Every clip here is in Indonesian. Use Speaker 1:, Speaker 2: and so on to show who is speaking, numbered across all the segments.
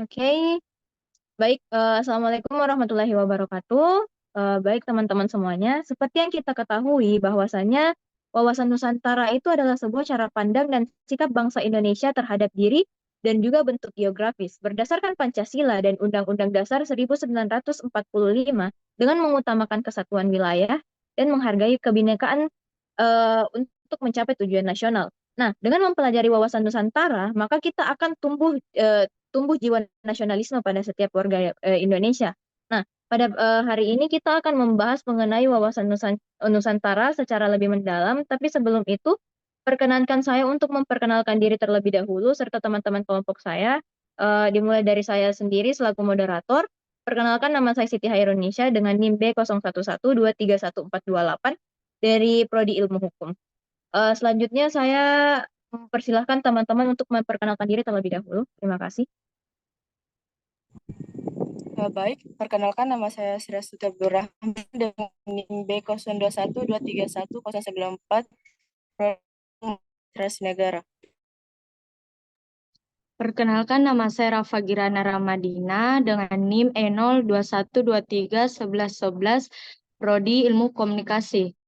Speaker 1: Oke, baik. Assalamualaikum warahmatullahi wabarakatuh. Baik teman-teman semuanya, seperti yang kita ketahui bahwasannya wawasan Nusantara itu adalah sebuah cara pandang dan sikap bangsa Indonesia terhadap diri dan juga bentuk geografis berdasarkan Pancasila dan Undang-Undang Dasar 1945 dengan mengutamakan kesatuan wilayah dan menghargai kebinekaan untuk mencapai tujuan nasional. Nah, dengan mempelajari wawasan Nusantara, maka kita akan tumbuh jiwa nasionalisme pada setiap warga Indonesia. Nah, pada hari ini kita akan membahas mengenai wawasan Nusantara secara lebih mendalam, tapi sebelum itu perkenankan saya untuk memperkenalkan diri terlebih dahulu serta teman-teman kelompok saya. Dimulai dari saya sendiri selaku moderator. Perkenalkan, nama saya Siti Hairunisa dengan NIM B0112314148 dari Prodi Ilmu Hukum. Selanjutnya saya mempersilahkan teman-teman untuk memperkenalkan diri terlebih dahulu. Terima kasih.
Speaker 2: Baik, perkenalkan nama saya Sirastuti Abdurrahman dengan NIM B0212311094 Administrasi Negara.
Speaker 3: Perkenalkan, nama saya Rafa Girana Ramadina dengan NIM E0121231111 Prodi Ilmu Komunikasi.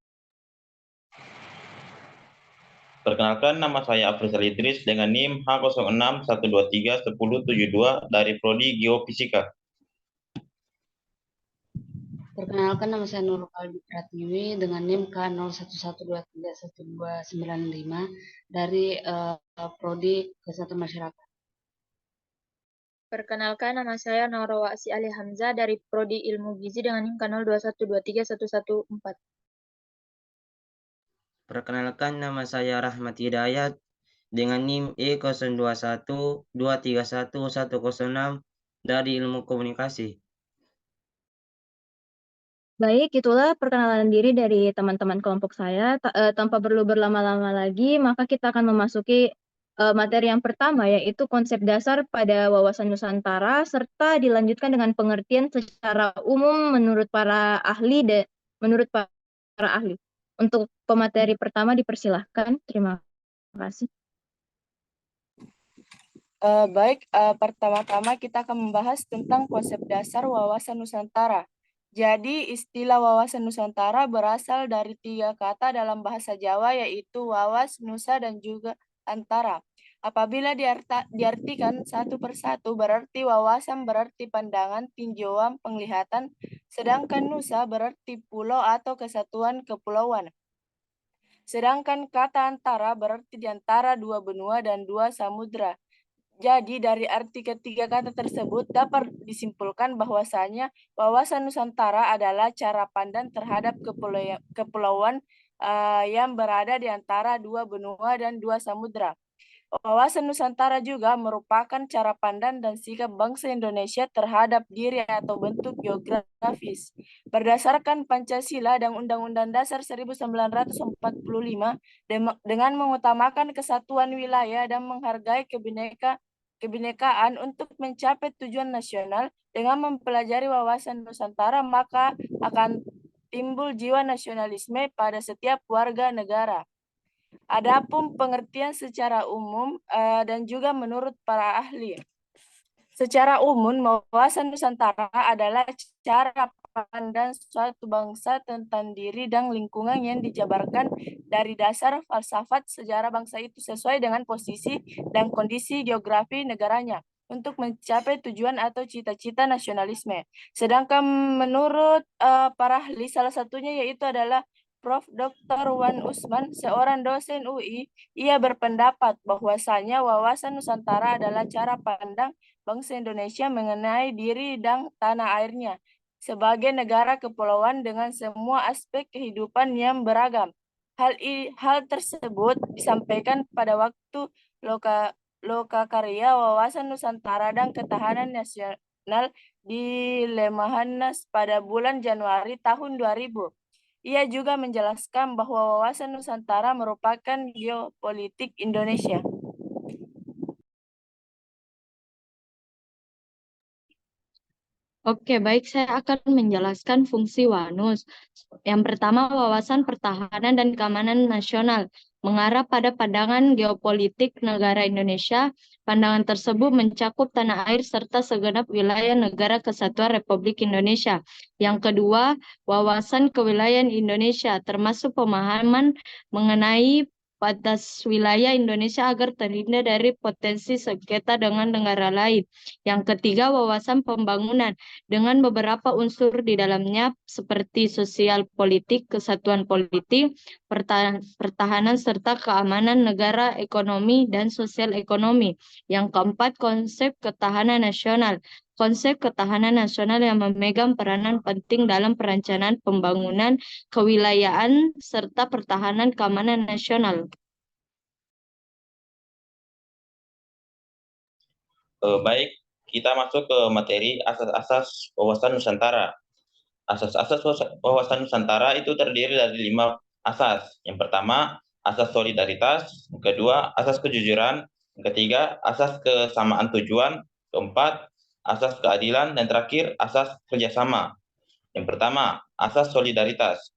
Speaker 4: Perkenalkan, nama saya Afrizal Idris dengan NIM H0612311072 dari Prodi Geofisika.
Speaker 5: Perkenalkan, nama saya Nurul Kalbi Pratiwi dengan NIM K0112311295 dari Prodi Kesehatan Masyarakat.
Speaker 6: Perkenalkan, nama saya Nawrawasi Ali Hamzah dari Prodi Ilmu Gizi dengan NIM K02123114.
Speaker 7: Perkenalkan, nama saya Rahmat Hidayat dengan NIM E0212311106 dari Ilmu Komunikasi.
Speaker 1: Baik, itulah perkenalan diri dari teman-teman kelompok saya. Tanpa perlu berlama-lama lagi, maka kita akan memasuki materi yang pertama, yaitu konsep dasar pada wawasan Nusantara, serta dilanjutkan dengan pengertian secara umum menurut para ahli. Untuk pemateri pertama dipersilahkan. Terima kasih.
Speaker 2: Baik, pertama-tama kita akan membahas tentang konsep dasar wawasan Nusantara. Jadi, istilah wawasan Nusantara berasal dari 3 kata dalam bahasa Jawa, yaitu wawas, nusa, dan juga antara. Apabila diartikan satu persatu, berarti wawasan berarti pandangan, tinjauan, penglihatan, sedangkan nusa berarti pulau atau kesatuan kepulauan. Sedangkan kata antara berarti di antara 2 benua dan 2 samudra. Jadi dari arti ketiga kata tersebut dapat disimpulkan bahwasanya wawasan Nusantara adalah cara pandang terhadap kepulauan yang berada di antara 2 benua dan 2 samudra. Wawasan Nusantara juga merupakan cara pandang dan sikap bangsa Indonesia terhadap diri atau bentuk geografis. Berdasarkan Pancasila dan Undang-Undang Dasar 1945 dengan mengutamakan kesatuan wilayah dan menghargai kebinekaan untuk mencapai tujuan nasional. Dengan mempelajari wawasan Nusantara, maka akan timbul jiwa nasionalisme pada setiap warga negara. Adapun pengertian secara umum dan juga menurut para ahli. Secara umum, wawasan Nusantara adalah cara pandang suatu bangsa tentang diri dan lingkungan yang dijabarkan dari dasar falsafat sejarah bangsa itu sesuai dengan posisi dan kondisi geografi negaranya untuk mencapai tujuan atau cita-cita nasionalisme. Sedangkan menurut para ahli, salah satunya yaitu adalah Prof. Dr. Wan Usman, seorang dosen UI, ia berpendapat bahwasanya wawasan Nusantara adalah cara pandang bangsa Indonesia mengenai diri dan tanah airnya sebagai negara kepulauan dengan semua aspek kehidupan yang beragam. Hal tersebut disampaikan pada waktu Lokakarya Wawasan Nusantara dan Ketahanan Nasional di Lemhanas pada bulan Januari tahun 2000. Ia juga menjelaskan bahwa wawasan Nusantara merupakan geopolitik Indonesia.
Speaker 3: Oke, baik, saya akan menjelaskan fungsi WANUS. Yang pertama, wawasan pertahanan dan keamanan nasional. Mengarah pada pandangan geopolitik negara Indonesia, pandangan tersebut mencakup tanah air serta segenap wilayah negara kesatuan Republik Indonesia. Yang kedua, wawasan kewilayahan Indonesia, termasuk pemahaman mengenai batas wilayah Indonesia agar terhindar dari potensi sengketa dengan negara lain. Yang ketiga, wawasan pembangunan dengan beberapa unsur di dalamnya seperti sosial politik, kesatuan politik, pertahanan serta keamanan negara, ekonomi, dan sosial ekonomi. Yang keempat, konsep ketahanan nasional. Konsep ketahanan nasional yang memegang peranan penting dalam perencanaan pembangunan kewilayahan serta pertahanan keamanan nasional.
Speaker 4: Baik, kita masuk ke materi asas-asas wawasan Nusantara. Asas-asas wawasan Nusantara itu terdiri dari 5 asas. Yang pertama, asas solidaritas. Yang kedua, asas kejujuran. Yang ketiga, asas kesamaan tujuan. Keempat, asas keadilan. Dan terakhir, asas kerjasama. Yang pertama, asas solidaritas.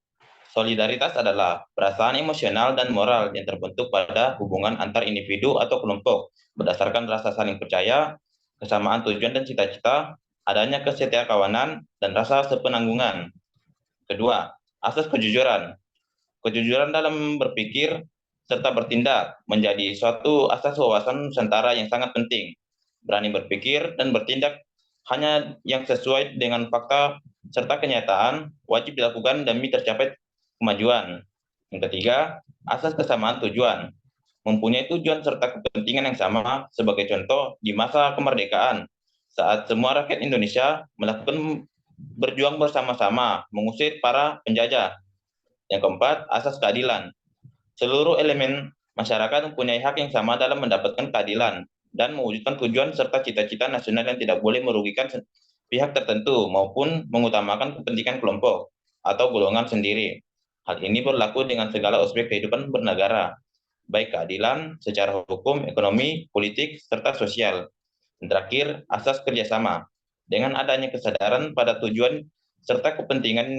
Speaker 4: Solidaritas adalah perasaan emosional dan moral yang terbentuk pada hubungan antar individu atau kelompok berdasarkan rasa saling percaya, kesamaan tujuan dan cita-cita, adanya kesetiakawanan, dan rasa sepenanggungan. Kedua, asas kejujuran. Kejujuran dalam berpikir serta bertindak menjadi suatu asas wawasan Nusantara yang sangat penting. Berani berpikir dan bertindak hanya yang sesuai dengan fakta serta kenyataan wajib dilakukan demi tercapai kemajuan. Yang ketiga, asas kesamaan tujuan. Mempunyai tujuan serta kepentingan yang sama sebagai contoh di masa kemerdekaan saat semua rakyat Indonesia melakukan berjuang bersama-sama mengusir para penjajah. Yang keempat, asas keadilan. Seluruh elemen masyarakat mempunyai hak yang sama dalam mendapatkan keadilan dan mewujudkan tujuan serta cita-cita nasional yang tidak boleh merugikan pihak tertentu maupun mengutamakan kepentingan kelompok atau golongan sendiri. Hal ini berlaku dengan segala aspek kehidupan bernegara, baik keadilan secara hukum, ekonomi, politik, serta sosial. Dan terakhir, asas kerjasama. Dengan adanya kesadaran pada tujuan serta kepentingan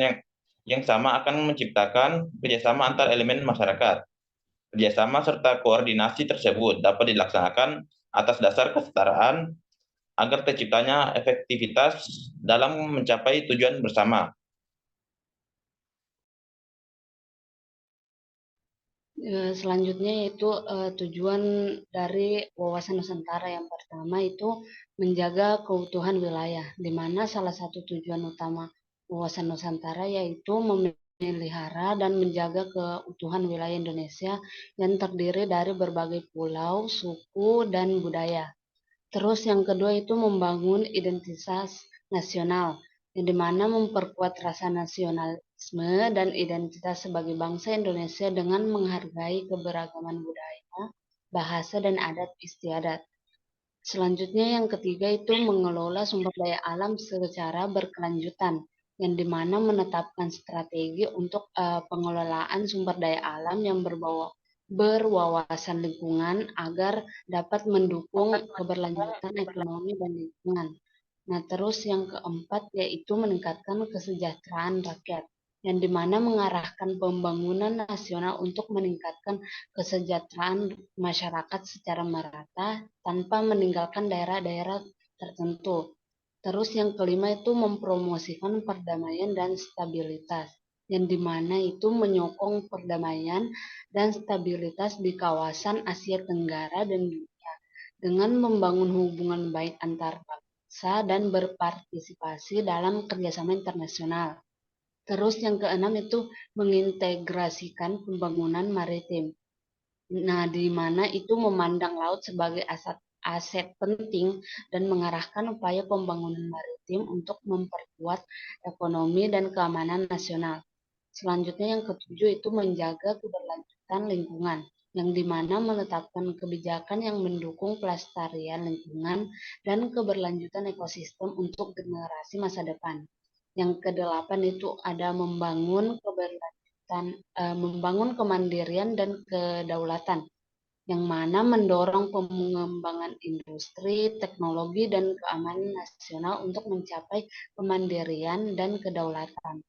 Speaker 4: yang sama akan menciptakan kerjasama antar elemen masyarakat. Kerjasama serta koordinasi tersebut dapat dilaksanakan atas dasar kesetaraan agar terciptanya efektivitas dalam mencapai tujuan bersama.
Speaker 5: Selanjutnya yaitu tujuan dari wawasan Nusantara. Yang pertama itu menjaga keutuhan wilayah, di mana salah satu tujuan utama wawasan Nusantara yaitu memelihara dan menjaga keutuhan wilayah Indonesia yang terdiri dari berbagai pulau, suku, dan budaya. Terus yang kedua itu membangun identitas nasional, yang dimana memperkuat rasa nasionalisme dan identitas sebagai bangsa Indonesia dengan menghargai keberagaman budaya, bahasa, dan adat istiadat. Selanjutnya yang ketiga itu mengelola sumber daya alam secara berkelanjutan, yang dimana menetapkan strategi untuk pengelolaan sumber daya alam yang berwawasan lingkungan agar dapat mendukung keberlanjutan ekonomi dan lingkungan. Nah, terus yang keempat yaitu meningkatkan kesejahteraan rakyat, yang dimana mengarahkan pembangunan nasional untuk meningkatkan kesejahteraan masyarakat secara merata tanpa meninggalkan daerah-daerah tertentu. Terus yang kelima itu mempromosikan perdamaian dan stabilitas, yang dimana itu menyokong perdamaian dan stabilitas di kawasan Asia Tenggara dan dunia dengan membangun hubungan baik antar bangsa dan berpartisipasi dalam kerjasama internasional. Terus yang keenam itu mengintegrasikan pembangunan maritim. Nah, di mana itu memandang laut sebagai aset penting dan mengarahkan upaya pembangunan maritim untuk memperkuat ekonomi dan keamanan nasional. Selanjutnya yang ketujuh itu menjaga keberlanjutan lingkungan, yang dimana menetapkan kebijakan yang mendukung pelestarian lingkungan dan keberlanjutan ekosistem untuk generasi masa depan. Yang kedelapan itu ada membangun membangun kemandirian dan kedaulatan, yang mana mendorong pengembangan industri, teknologi, dan keamanan nasional untuk mencapai kemandirian dan kedaulatan.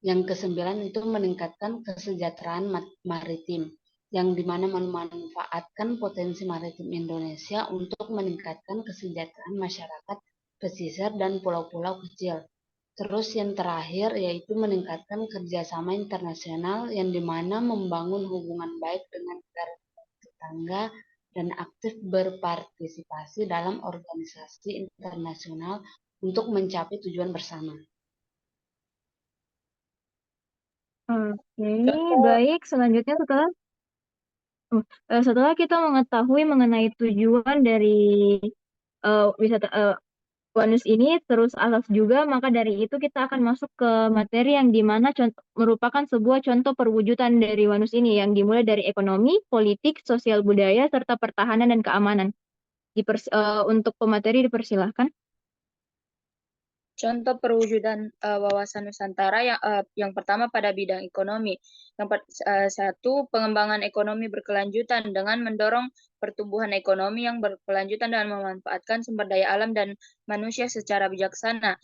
Speaker 5: Yang kesembilan itu meningkatkan kesejahteraan maritim, yang dimana memanfaatkan potensi maritim Indonesia untuk meningkatkan kesejahteraan masyarakat pesisir dan pulau-pulau kecil. Terus yang terakhir yaitu meningkatkan kerjasama internasional yang dimana membangun hubungan baik dengan negara tetangga dan aktif berpartisipasi dalam organisasi internasional untuk mencapai tujuan bersama.
Speaker 1: Oke,
Speaker 2: Contoh,
Speaker 1: baik. Selanjutnya setelah kita mengetahui mengenai tujuan dari wisata bonus ini terus asas juga, maka dari itu kita akan masuk ke materi yang dimana merupakan sebuah contoh perwujudan dari bonus ini yang dimulai dari ekonomi, politik, sosial budaya, serta pertahanan dan keamanan. Untuk pemateri dipersilahkan.
Speaker 6: Contoh perwujudan wawasan Nusantara yang pertama pada bidang ekonomi. Satu, pengembangan ekonomi berkelanjutan dengan mendorong pertumbuhan ekonomi yang berkelanjutan dan memanfaatkan sumber daya alam dan manusia secara bijaksana.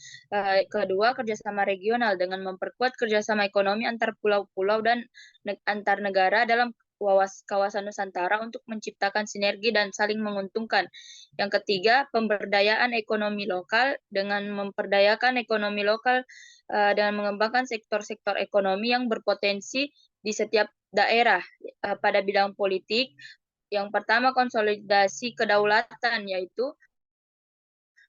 Speaker 6: Kedua, kerjasama regional dengan memperkuat kerjasama ekonomi antar pulau-pulau dan antar negara dalam kawasan Nusantara untuk menciptakan sinergi dan saling menguntungkan. Yang ketiga, pemberdayaan ekonomi lokal dengan memperdayakan ekonomi lokal dan mengembangkan sektor-sektor ekonomi yang berpotensi di setiap daerah. Pada bidang politik, yang pertama konsolidasi kedaulatan, yaitu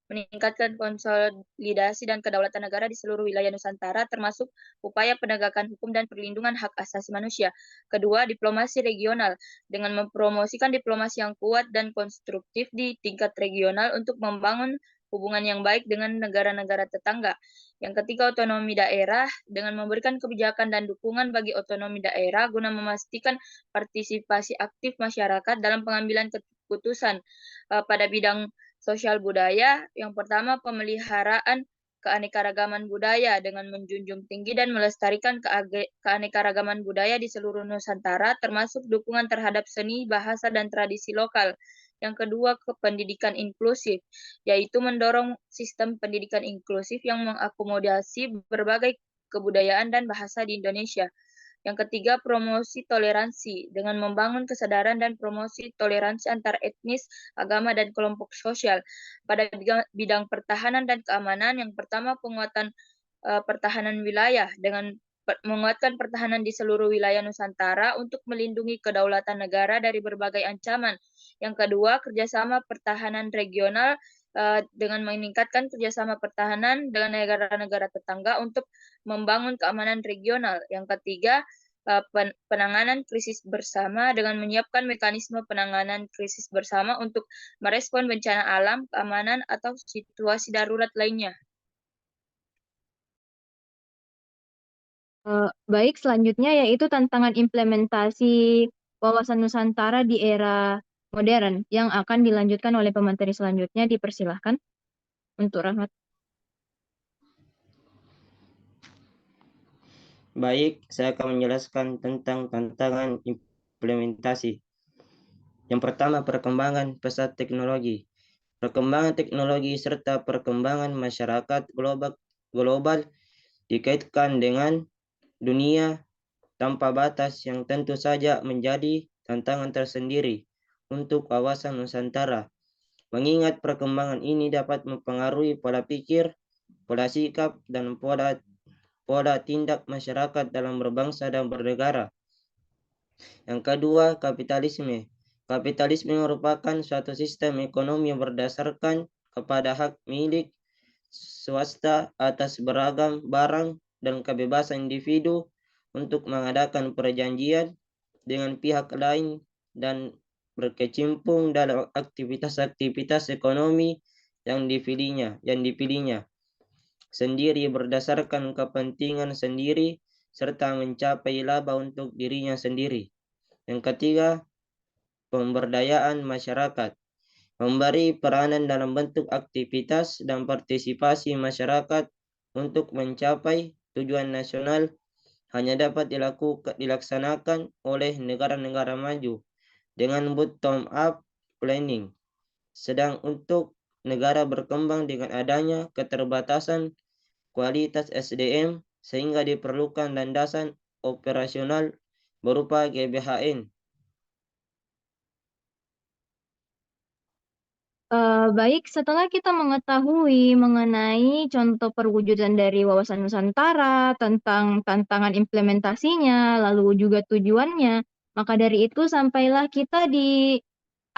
Speaker 6: meningkatkan konsolidasi dan kedaulatan negara di seluruh wilayah Nusantara, termasuk upaya penegakan hukum dan perlindungan hak asasi manusia. Kedua, diplomasi regional, dengan mempromosikan diplomasi yang kuat dan konstruktif di tingkat regional untuk membangun hubungan yang baik dengan negara-negara tetangga. Yang ketiga, otonomi daerah, dengan memberikan kebijakan dan dukungan bagi otonomi daerah guna memastikan partisipasi aktif masyarakat dalam pengambilan keputusan. Pada bidang sosial budaya, yang pertama pemeliharaan keanekaragaman budaya dengan menjunjung tinggi dan melestarikan keanekaragaman budaya di seluruh Nusantara, termasuk dukungan terhadap seni, bahasa, dan tradisi lokal. Yang kedua, pendidikan inklusif, yaitu mendorong sistem pendidikan inklusif yang mengakomodasi berbagai kebudayaan dan bahasa di Indonesia. Yang ketiga, promosi toleransi dengan membangun kesadaran dan promosi toleransi antar etnis, agama, dan kelompok sosial. Pada bidang pertahanan dan keamanan, yang pertama penguatan pertahanan wilayah dengan menguatkan pertahanan di seluruh wilayah Nusantara untuk melindungi kedaulatan negara dari berbagai ancaman. Yang kedua, kerjasama pertahanan regional dengan meningkatkan kerjasama pertahanan dengan negara-negara tetangga untuk membangun keamanan regional. Yang ketiga, penanganan krisis bersama dengan menyiapkan mekanisme penanganan krisis bersama untuk merespon bencana alam, keamanan, atau situasi darurat lainnya.
Speaker 1: Baik, selanjutnya yaitu tantangan implementasi wawasan Nusantara di era modern yang akan dilanjutkan oleh pemateri selanjutnya. Dipersilahkan untuk Rahmat.
Speaker 7: Baik, saya akan menjelaskan tentang tantangan implementasi. Yang pertama, perkembangan pesat teknologi. Perkembangan teknologi serta perkembangan masyarakat global dikaitkan dengan dunia tanpa batas yang tentu saja menjadi tantangan tersendiri untuk wawasan Nusantara. Mengingat perkembangan ini dapat mempengaruhi pola pikir, pola sikap, dan pola tindak masyarakat dalam berbangsa dan bernegara. Yang kedua, kapitalisme. Kapitalisme merupakan suatu sistem ekonomi yang berdasarkan kepada hak milik swasta atas beragam barang dan kebebasan individu untuk mengadakan perjanjian dengan pihak lain dan berkecimpung dalam aktivitas-aktivitas ekonomi yang dipilihnya sendiri berdasarkan kepentingan sendiri serta mencapai laba untuk dirinya sendiri. Yang ketiga, pemberdayaan masyarakat. Memberi peranan dalam bentuk aktivitas dan partisipasi masyarakat untuk mencapai tujuan nasional hanya dapat dilaksanakan oleh negara-negara maju dengan bottom-up planning. Sedang untuk negara berkembang dengan adanya keterbatasan kualitas SDM sehingga diperlukan landasan operasional berupa GBHN.
Speaker 1: Baik, setelah kita mengetahui mengenai contoh perwujudan dari wawasan Nusantara, tentang tantangan implementasinya, lalu juga tujuannya, maka dari itu sampailah kita di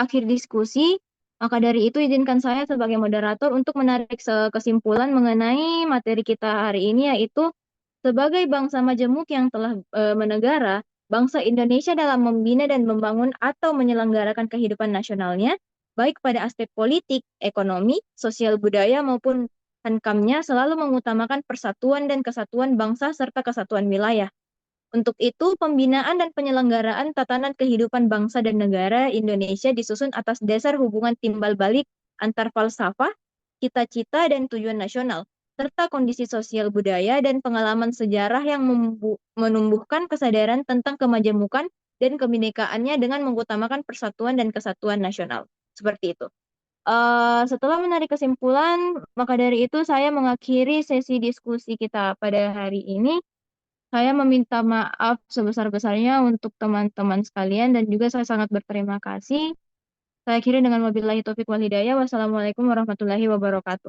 Speaker 1: akhir diskusi. Maka dari itu izinkan saya sebagai moderator untuk menarik kesimpulan mengenai materi kita hari ini, yaitu sebagai bangsa majemuk yang telah menegara, bangsa Indonesia dalam membina dan membangun atau menyelenggarakan kehidupan nasionalnya, baik pada aspek politik, ekonomi, sosial budaya maupun hankamnya selalu mengutamakan persatuan dan kesatuan bangsa serta kesatuan wilayah. Untuk itu, pembinaan dan penyelenggaraan tatanan kehidupan bangsa dan negara Indonesia disusun atas dasar hubungan timbal balik antar falsafah, cita-cita, dan tujuan nasional, serta kondisi sosial budaya dan pengalaman sejarah yang menumbuhkan kesadaran tentang kemajemukan dan kebinekaannya dengan mengutamakan persatuan dan kesatuan nasional. Seperti itu. Setelah menarik kesimpulan, maka dari itu saya mengakhiri sesi diskusi kita pada hari ini. Saya meminta maaf sebesar-besarnya untuk teman-teman sekalian dan juga saya sangat berterima kasih. Saya akhiri dengan wabillahi taufiq wal hidayah. Wassalamualaikum warahmatullahi wabarakatuh.